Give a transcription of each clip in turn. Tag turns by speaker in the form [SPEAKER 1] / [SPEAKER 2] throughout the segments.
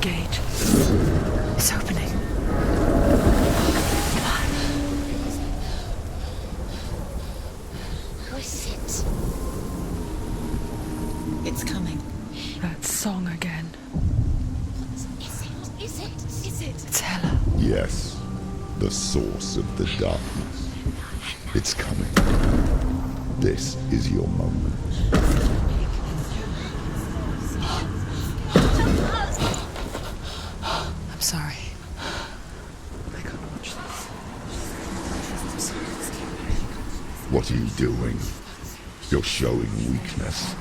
[SPEAKER 1] gate. It's opening.
[SPEAKER 2] Who is it? It's coming.
[SPEAKER 1] That song again.
[SPEAKER 2] Is it?
[SPEAKER 1] It's Hela.
[SPEAKER 3] Yes, the source of the darkness. It's coming. This is your moment.
[SPEAKER 1] I'm sorry. I can't watch this.
[SPEAKER 3] What are you doing? You're showing weakness.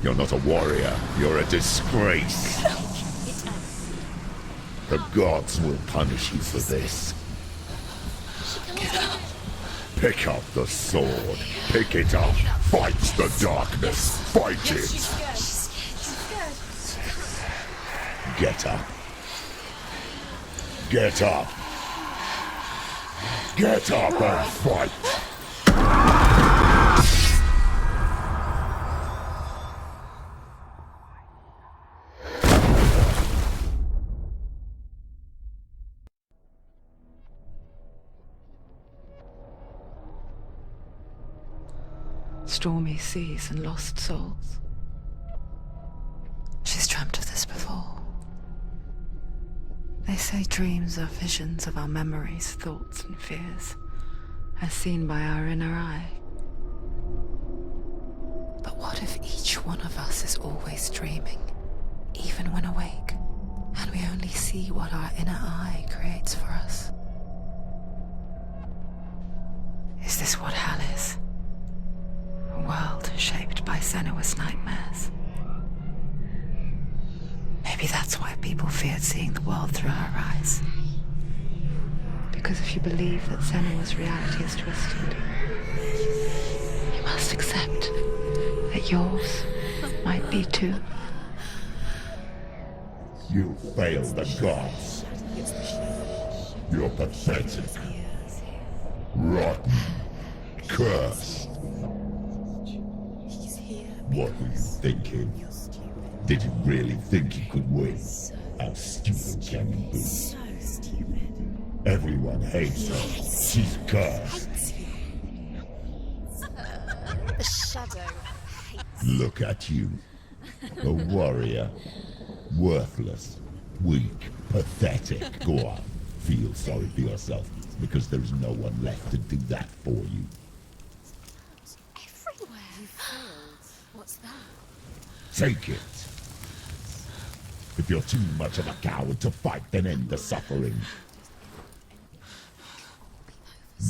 [SPEAKER 3] You're not a warrior. You're a disgrace. The gods will punish you for this. Pick up the sword. Pick it up. Fight the darkness. Fight it. Get up. Get up. Get up and fight.
[SPEAKER 1] Stormy seas and lost souls. She's dreamt of this before. They say dreams are visions of our memories, thoughts and fears, as seen by our inner eye. But what if each one of us is always dreaming, even when awake, and we only see what our inner eye creates for us? Is this what hell is? A world shaped by Senua's nightmares. Maybe that's why people feared seeing the world through her eyes. Because if you believe that Senua's reality is twisted, you must accept that yours might be too.
[SPEAKER 3] You fail the gods. You're pathetic. Rotten. Cursed. What were you thinking? Did you really think you could win? How stupid can you be?
[SPEAKER 2] So stupid.
[SPEAKER 3] Everyone hates her. She's cursed.
[SPEAKER 2] The shadow hates.
[SPEAKER 3] Look at you. A warrior. Worthless. Weak. Pathetic. Go on. Feel sorry for yourself, because there is no one left to do that for you.
[SPEAKER 2] Everywhere. You failed. What's that?
[SPEAKER 3] Take it. If you're too much of a coward to fight, then end the suffering.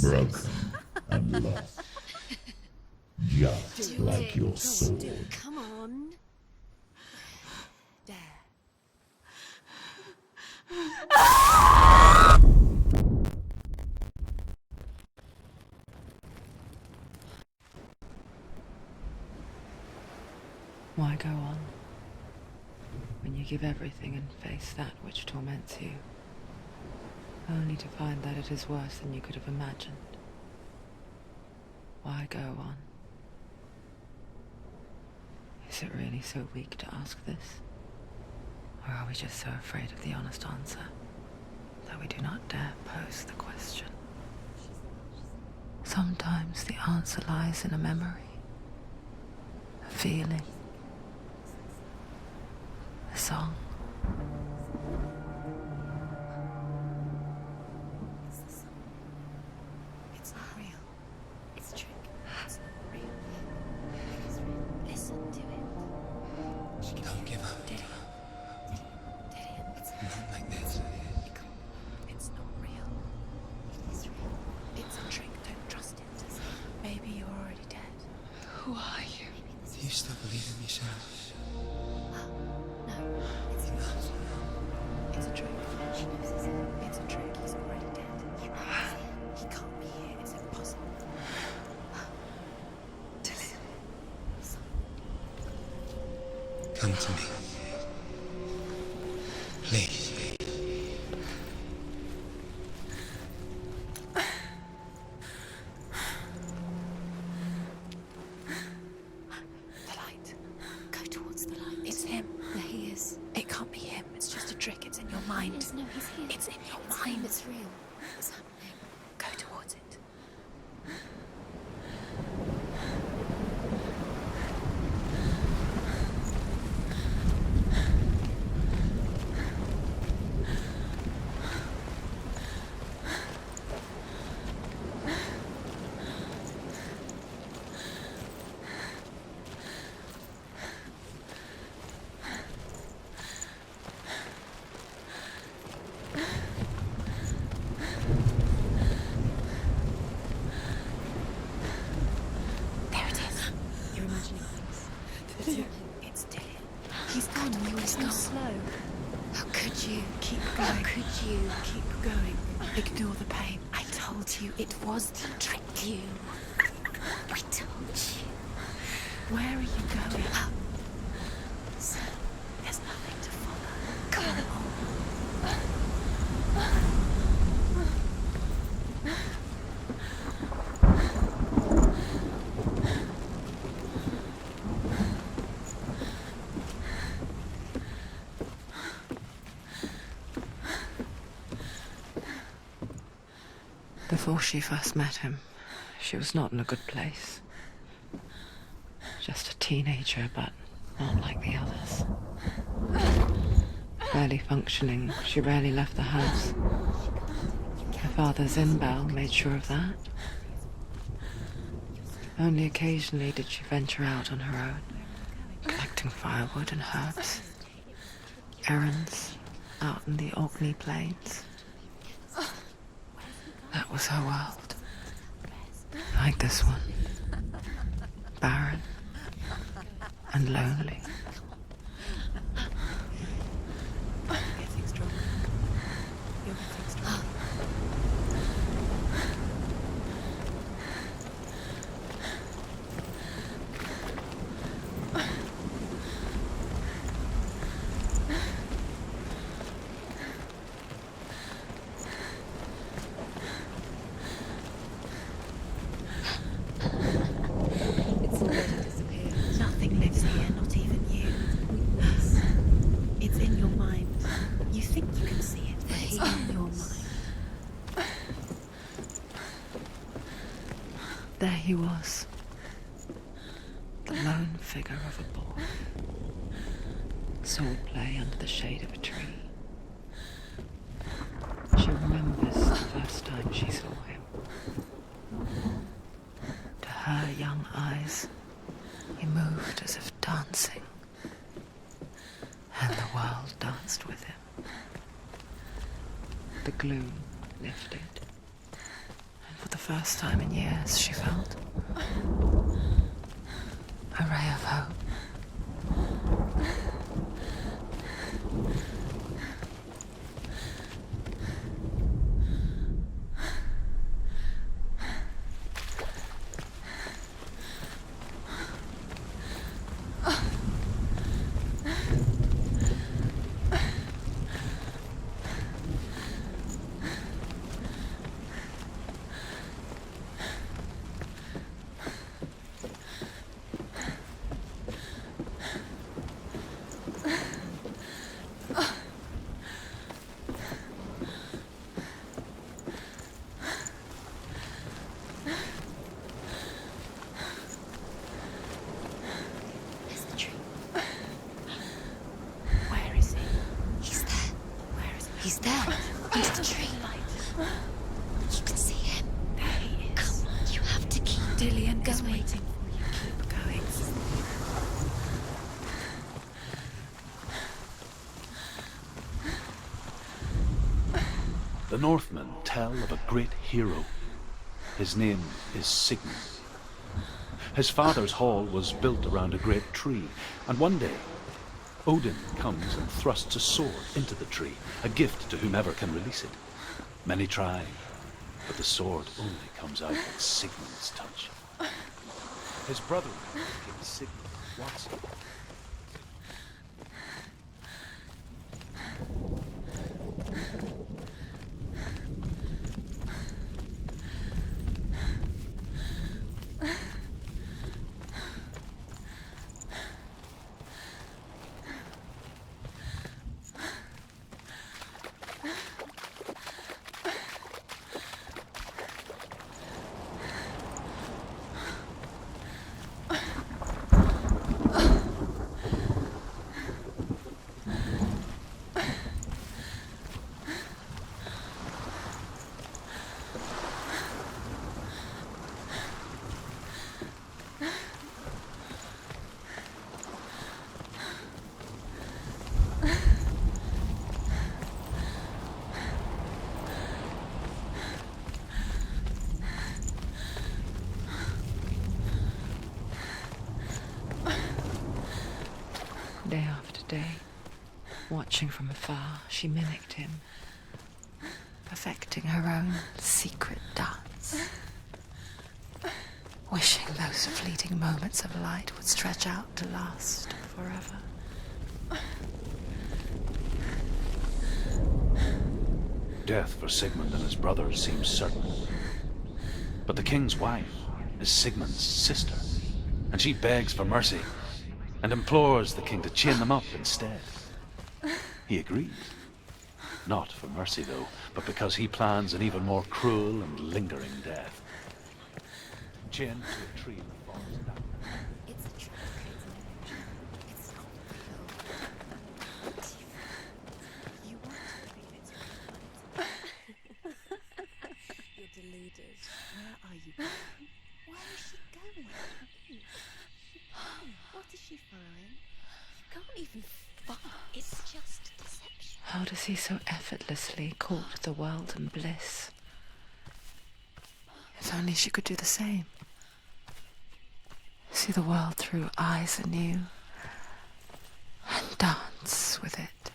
[SPEAKER 3] Broken and lost. Just like your sword.
[SPEAKER 2] Come on. Dare.
[SPEAKER 1] Why go on when you give everything and face that which torments you, only to find that it is worse than you could have imagined? Why go on? Is it really so weak to ask this? Or are we just so afraid of the honest answer that we do not dare pose the question? Sometimes the answer lies in a memory, a feeling, a song.
[SPEAKER 2] It's the song. It's not real. It's a trick. It's not real. It is real. Listen to it.
[SPEAKER 4] Don't give up.
[SPEAKER 2] Did it? It's
[SPEAKER 4] Not like this.
[SPEAKER 2] It's not real. It is real. It's a trick. Don't trust it. Maybe you're already dead.
[SPEAKER 1] Who are you?
[SPEAKER 4] Do you still believe in me, Shadow?
[SPEAKER 2] No, it's not. It's a trick. She knows it's it. It's a trick. He's already dead. He can't be here. It's impossible.
[SPEAKER 4] Come to me. Please.
[SPEAKER 2] The light. Go towards the light. It's him. There he is. It can't be No, he's here. It's in your mind. It's real. What's happening? Go towards it. It's Dylan. He's gone. You were so slow. How could you? Keep going. How could you? Keep going. Ignore the pain. I told you it was to trick you. I told you. Where are you going? Up. So, there's nothing to follow. Come on.
[SPEAKER 1] Before she first met him, she was not in a good place. Just a teenager, but not like the others. Barely functioning, she rarely left the house. Her father's in-bell made sure of that. Only occasionally did she venture out on her own, collecting firewood and herbs. Errands out in the Orkney plains. That was her world. Like this one. Barren and lonely.
[SPEAKER 2] You're getting stronger. You're getting stronger. It's already disappeared. Nothing lives here, not even you. It's in your mind. You think you can see it, but it's in your mind.
[SPEAKER 1] There he was. The lone figure of a boy. Sword play under the shade of a tree. She remembers the first time she saw him. To her young eyes, he moved as if dancing, and the world danced with him. The gloom lifted, and for the first time in years she felt a ray of hope.
[SPEAKER 2] There's the tree. Where is he? He's there. Where is he? He's there. Under the tree. You can see him. There he is. Come on, you have to keep Dillian is waiting for you. Keep going.
[SPEAKER 5] The Northmen tell of a great hero. His name is Sigmund. His father's hall was built around a great tree, and one day, Odin comes and thrusts a sword into the tree, a gift to whomever can release it. Many try, but the sword only comes out at Sigmund's touch. His brother, King Sigmund, wants it.
[SPEAKER 1] Day after day, watching from afar, she mimicked him, perfecting her own secret dance, wishing those fleeting moments of light would stretch out to last forever.
[SPEAKER 5] Death for Sigmund and his brothers seems certain. But the king's wife is Sigmund's sister, and she begs for mercy and implores the king to chain them up instead. He agrees. Not for mercy, though, but because he plans an even more cruel and lingering death. Chained to a tree in the forest.
[SPEAKER 2] It's a trick, isn't it? It's not real. You want to believe it's real. You're deluded. Where are you going? Where is she going? What is she following? You can't even follow. It's just deception.
[SPEAKER 1] How does he so effortlessly court the world and bliss? If only she could do the same. See the world through eyes anew and dance with it,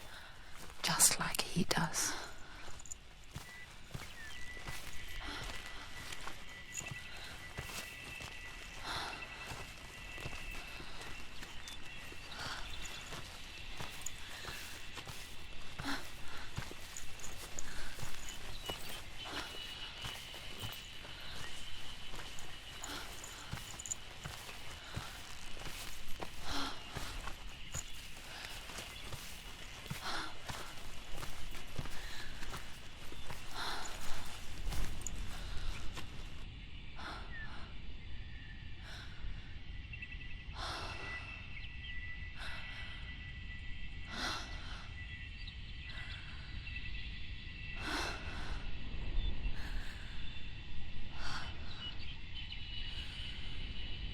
[SPEAKER 1] just like he does.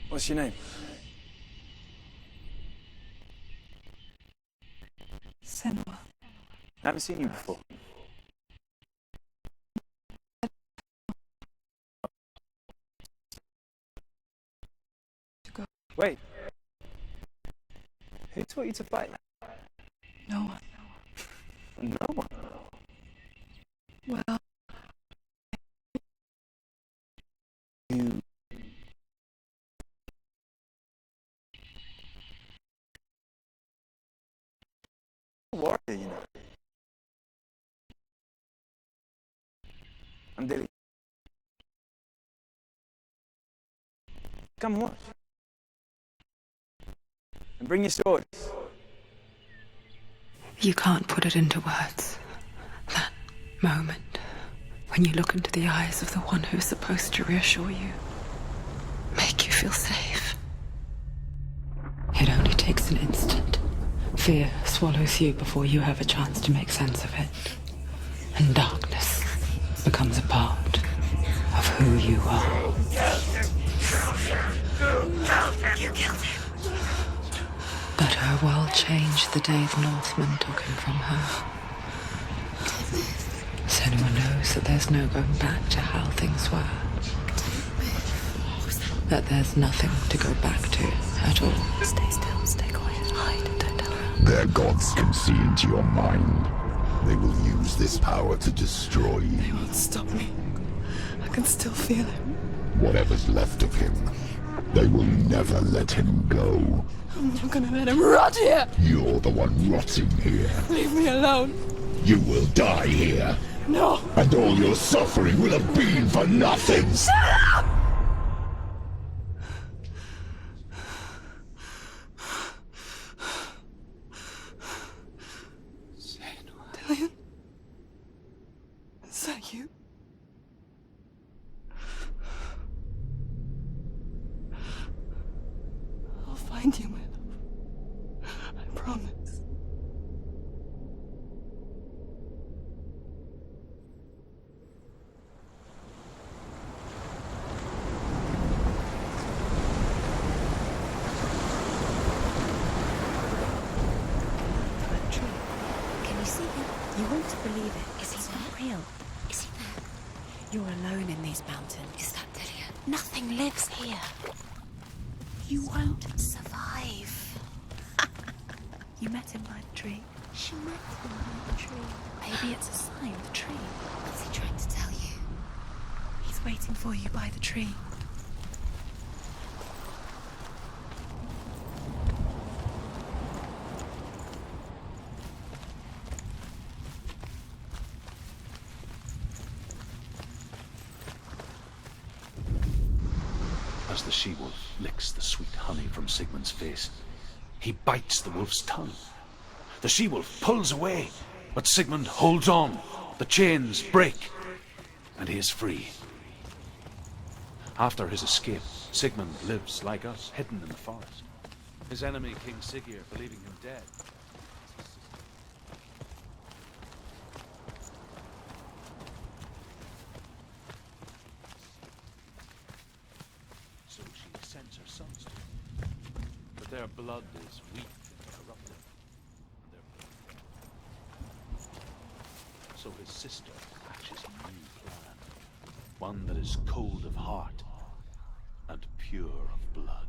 [SPEAKER 4] What's your name?
[SPEAKER 1] Senua.
[SPEAKER 4] I haven't seen you before. Wait. Who taught you to fight now?
[SPEAKER 1] No one.
[SPEAKER 4] No one.
[SPEAKER 1] Well,
[SPEAKER 4] You... warrior, you know. I'm Dilly. Come watch. And bring your swords.
[SPEAKER 1] you can't put it into words. That moment when you look into the eyes of the one who's supposed to reassure you, make you feel safe. It only takes an instant. Fear swallows you before you have a chance to make sense of it. And darkness becomes a part of who you are. You killed him. But her world changed the day the Northmen took him from her. Senua knows that there's no going back to how things were. That there's nothing to go back to at all. Stay still, stay quiet, hide, don't tell her.
[SPEAKER 3] Their gods can see into your mind. They will use this power to destroy you.
[SPEAKER 6] They won't stop me. I can still feel him.
[SPEAKER 3] Whatever's left of him, they will never let him go.
[SPEAKER 6] I'm not gonna let him rot here.
[SPEAKER 3] You're the one rotting here.
[SPEAKER 6] Leave me alone.
[SPEAKER 3] You will die here.
[SPEAKER 6] No.
[SPEAKER 3] And all your suffering will have been for nothing.
[SPEAKER 6] Shut up! Dillion? Is that you? I'll find you, my love. I promise.
[SPEAKER 2] Can you see him? You want to believe it. Is he not real? Is he there? You're alone in these mountains. Is that Dillion? Nothing lives here. You won't survive. You met him by the tree.
[SPEAKER 7] She met him by the tree.
[SPEAKER 2] Maybe it's a sign, the tree.
[SPEAKER 7] What's he trying to tell you?
[SPEAKER 2] He's waiting for you by the tree.
[SPEAKER 5] As the she-wolf licks the sweet honey from Sigmund's face, he bites the wolf's tongue. The she-wolf pulls away, but Sigmund holds on. The chains break, and he is free. After his escape, Sigmund lives like us, hidden in the forest. His enemy, King Siggeir, believing him dead. So she sends her sons to him. But their blood is weak and corrupted. And their So his sister hatches a new plan. One that is cold of heart and pure of blood.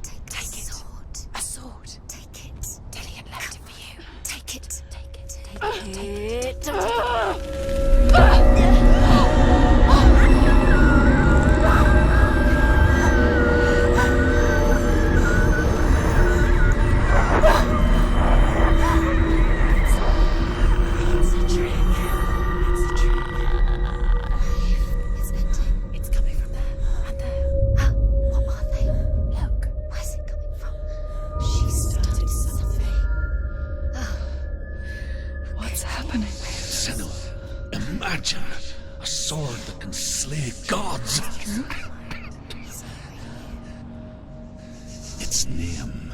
[SPEAKER 7] Take it. Sword.
[SPEAKER 2] A sword.
[SPEAKER 7] Take it.
[SPEAKER 2] Dillian left it for you.
[SPEAKER 7] Take it. Take it. Take
[SPEAKER 2] Take
[SPEAKER 7] it.
[SPEAKER 2] it.
[SPEAKER 7] It's a trick. It's a trick. It's ending.
[SPEAKER 2] It's coming from there and there.
[SPEAKER 7] Ah, what are they?
[SPEAKER 2] Look.
[SPEAKER 7] Where's it coming from? She started something. Ah.
[SPEAKER 2] What's happening?
[SPEAKER 8] Senua, imagine a sword that can slay gods. Its name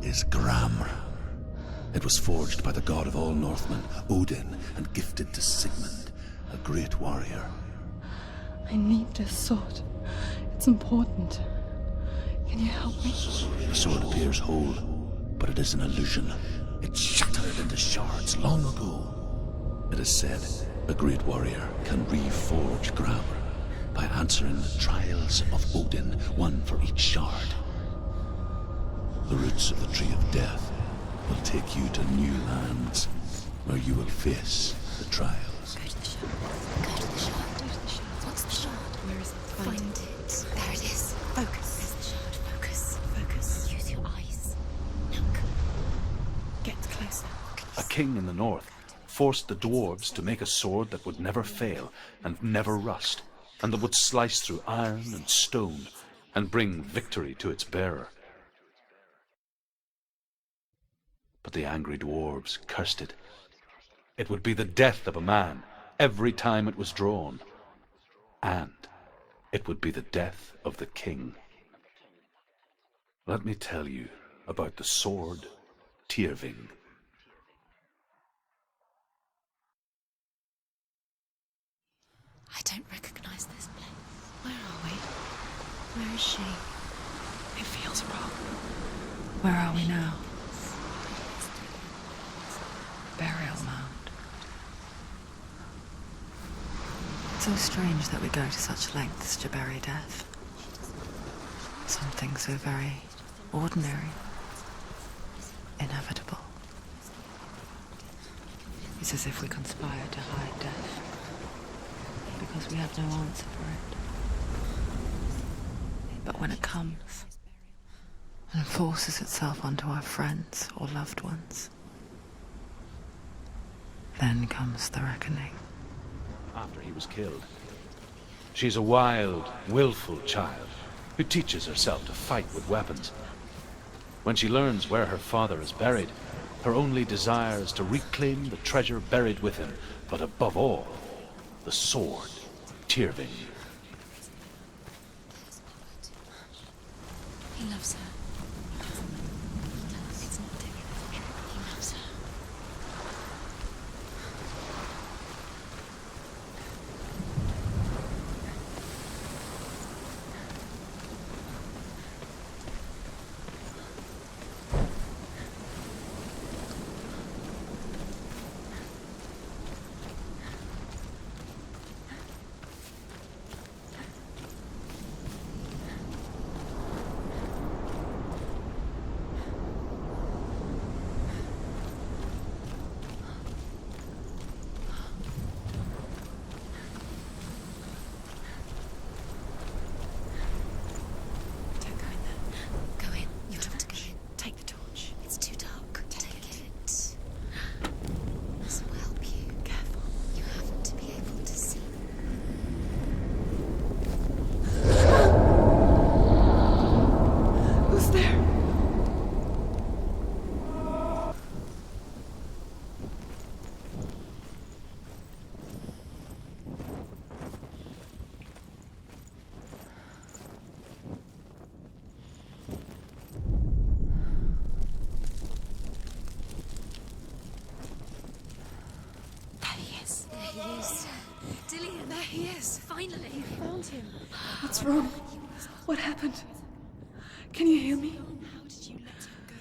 [SPEAKER 8] is Gramr. It was forged by the god of all Northmen, Odin, and gifted to Sigmund, a great warrior.
[SPEAKER 6] I need this sword. It's important. Can you help me?
[SPEAKER 8] The sword appears whole, but it is an illusion. It shattered into shards long ago. It is said a great warrior can reforge Gramr by answering the trials of Odin, one for each shard. The roots of the Tree of Death will take you to new lands where you will face the trials.
[SPEAKER 7] Go to the shard. Go to the shard. What's the shard?
[SPEAKER 2] Where is it?
[SPEAKER 7] Find it. There it is.
[SPEAKER 2] Focus.
[SPEAKER 7] There's the shard. Focus.
[SPEAKER 2] Focus.
[SPEAKER 7] Use your eyes. Look.
[SPEAKER 2] Get closer.
[SPEAKER 5] A king in the north forced the dwarves to make a sword that would never fail and never rust, and that would slice through iron and stone and bring victory to its bearer. But the angry dwarves cursed it. It would be the death of a man every time it was drawn, and it would be the death of the king. Let me tell you about the sword Tyrving.
[SPEAKER 7] I don't recognize this place.
[SPEAKER 2] Where are we?
[SPEAKER 7] Where is she?
[SPEAKER 2] It feels wrong. Where are we now? Burial mound. It's so strange that we go to such lengths to bury death. Something so very ordinary, inevitable. It's as if we conspire to hide death, because we have no answer for it. But when it comes, and forces itself onto our friends or loved ones, then comes the reckoning.
[SPEAKER 5] After he was killed, she's a wild, willful child who teaches herself to fight with weapons. When she learns where her father is buried, her only desire is to reclaim the treasure buried with him, but above all, the sword, Tyrving.
[SPEAKER 7] He loves her. It's not Dillian. He loves her.
[SPEAKER 2] Finally, you found him.
[SPEAKER 6] What's wrong? What happened? Can you hear me?
[SPEAKER 2] How did you let him go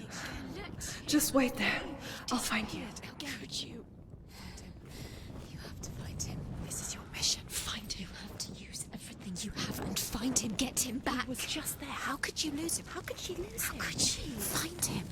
[SPEAKER 2] again?
[SPEAKER 6] Just wait there. I'll find you.
[SPEAKER 2] How could you? Find him. You have to find him. This is your mission. Find him. You have to use everything you have and find him. Get him back. He was just there. How could you lose him? How could she lose him? How could she? Find him.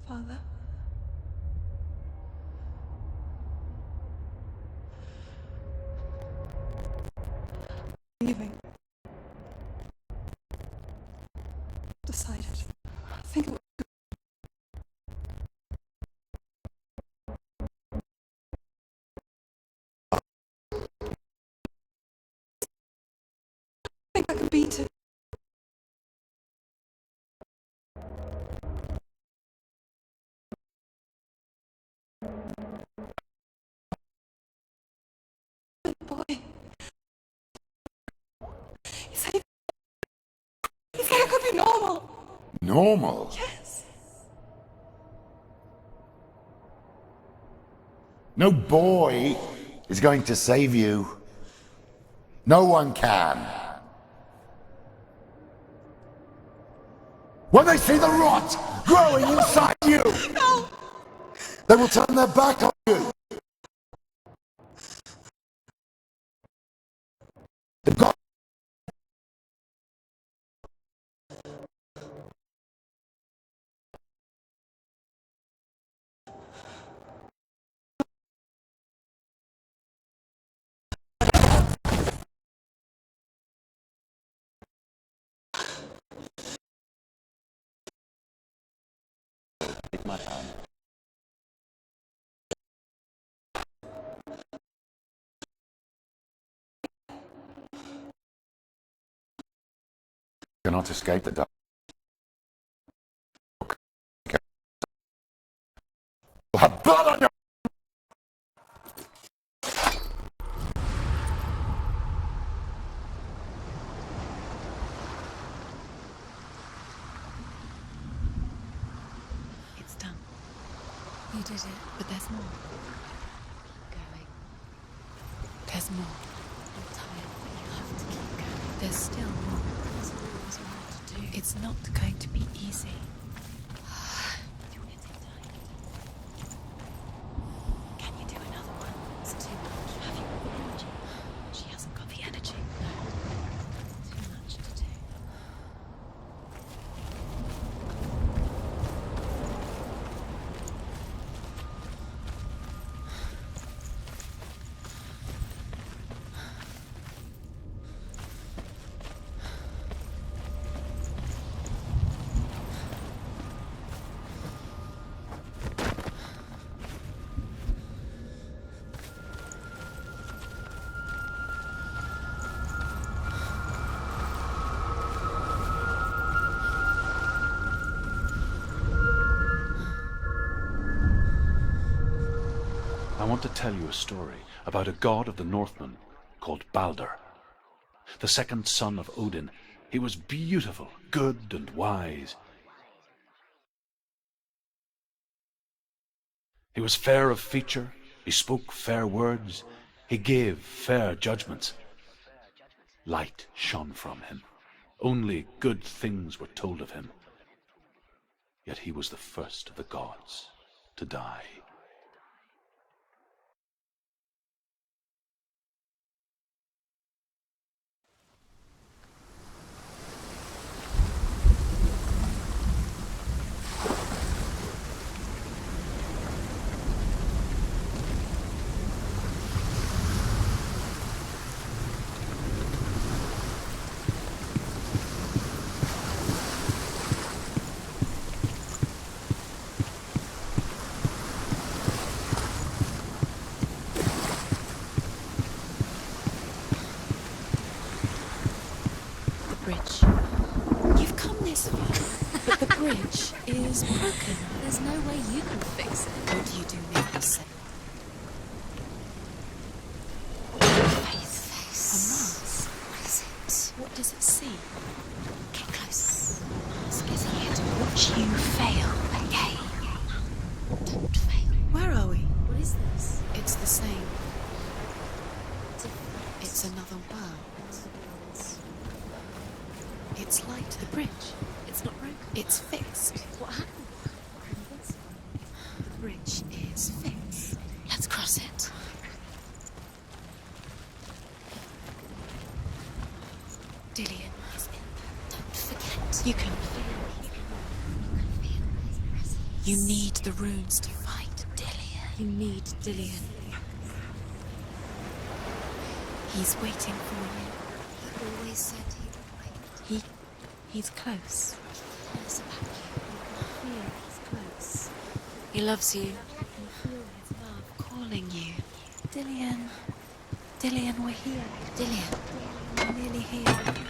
[SPEAKER 6] Father? Leaving. Decided. I think it was I think I can beat it. Boy. He said it could be normal.
[SPEAKER 3] Normal?
[SPEAKER 6] Yes.
[SPEAKER 3] No boy is going to save you. No one can.
[SPEAKER 9] When they see the rot growing inside you, they will turn their back on you. The God cannot escape the dark. You'll have blood on your...
[SPEAKER 2] It's done. You did it. But there's more. Keep going. There's more. I'm tired, but you have to keep going. There's still more. There's always more to do. It's not going to be easy. You're getting tired. Can you do another one? It's too much. Have you got the energy? She hasn't got the energy. No. Too much to do.
[SPEAKER 5] I want to tell you a story about a god of the Northmen called Balder. The second son of Odin. He was beautiful, good and wise. He was fair of feature, he spoke fair words, he gave fair judgments. Light shone from him. Only good things were told of him. Yet he was the first of the gods to die.
[SPEAKER 2] Bridge. You've come this far, but the bridge is broken.
[SPEAKER 7] There's no way you can fix it.
[SPEAKER 2] What do you do now? Say.
[SPEAKER 7] Face.
[SPEAKER 2] A mask.
[SPEAKER 7] What is it?
[SPEAKER 2] What does it see?
[SPEAKER 7] Get close.
[SPEAKER 2] Mask is here to watch you fail again.
[SPEAKER 7] Don't fail.
[SPEAKER 2] Where are we?
[SPEAKER 7] What is this?
[SPEAKER 2] It's the same.
[SPEAKER 7] Different.
[SPEAKER 2] It's another world. It's like the bridge.
[SPEAKER 7] It's not broken.
[SPEAKER 2] It's fixed.
[SPEAKER 7] What happened?
[SPEAKER 2] The bridge is fixed. Let's cross it. Dillian is in there.
[SPEAKER 7] Don't forget.
[SPEAKER 2] You can feel. You need the runes to fight Dillian. You need Dillian. He's waiting for you.
[SPEAKER 7] He always said he would wait.
[SPEAKER 2] He's close.
[SPEAKER 7] He cares about you. You can feel he's close.
[SPEAKER 2] He loves you.
[SPEAKER 7] You can feel his love.
[SPEAKER 2] Calling you. Dillian. Dillian, we're here.
[SPEAKER 7] Dillian.
[SPEAKER 2] We're nearly here.
[SPEAKER 7] Dillian.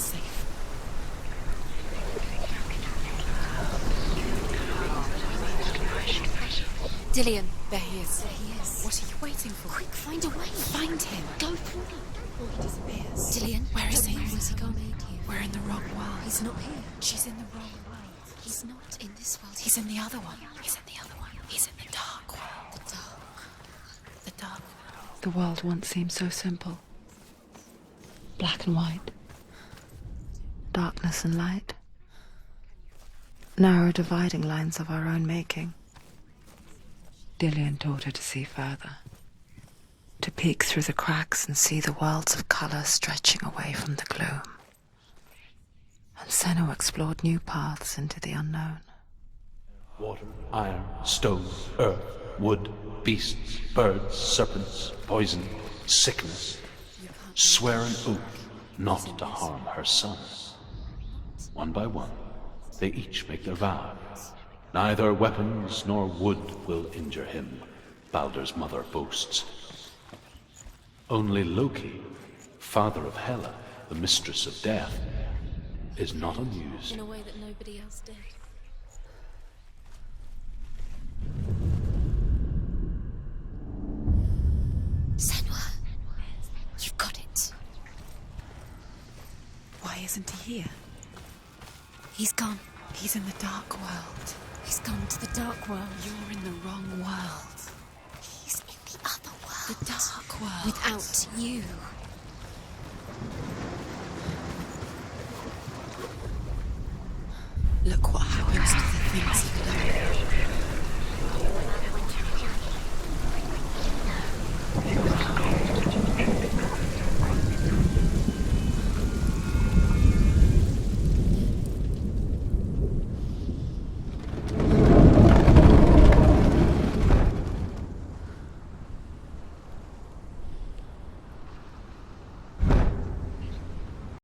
[SPEAKER 2] safe. Dillian, there he is.
[SPEAKER 7] There he is.
[SPEAKER 2] What are you waiting for?
[SPEAKER 7] Quick, find a way.
[SPEAKER 2] Find him.
[SPEAKER 7] Go through before he disappears.
[SPEAKER 2] Dillian, where is he?
[SPEAKER 7] Where's he gone?
[SPEAKER 2] We're in the wrong world.
[SPEAKER 7] He's not here.
[SPEAKER 2] She's in the wrong world.
[SPEAKER 7] He's not in this world.
[SPEAKER 2] He's in the other one. He's in the other one. He's in the dark world.
[SPEAKER 7] The dark.
[SPEAKER 2] The dark world.
[SPEAKER 1] The world once seemed so simple. Black and white. Darkness and light. Narrow dividing lines of our own making. Dillian taught her to see further. To peek through the cracks and see the worlds of colour stretching away from the gloom. And Senua explored new paths into the unknown.
[SPEAKER 5] Water, iron, stone, earth, wood, beasts, birds, serpents, poison, sickness. Swear an oath not to harm her son. One by one, they each make their vow. Neither weapons nor wood will injure him, Baldur's mother boasts. Only Loki, father of Hela, the mistress of death, is not amused.
[SPEAKER 7] In a way that nobody else did. Senua, you've got it.
[SPEAKER 2] Why isn't he here?
[SPEAKER 7] He's gone.
[SPEAKER 2] He's in the dark world.
[SPEAKER 7] He's gone to the dark world.
[SPEAKER 2] You're in the wrong world.
[SPEAKER 7] He's in the other world.
[SPEAKER 2] The dark world.
[SPEAKER 7] Without you.
[SPEAKER 2] Look what happens to the things you love.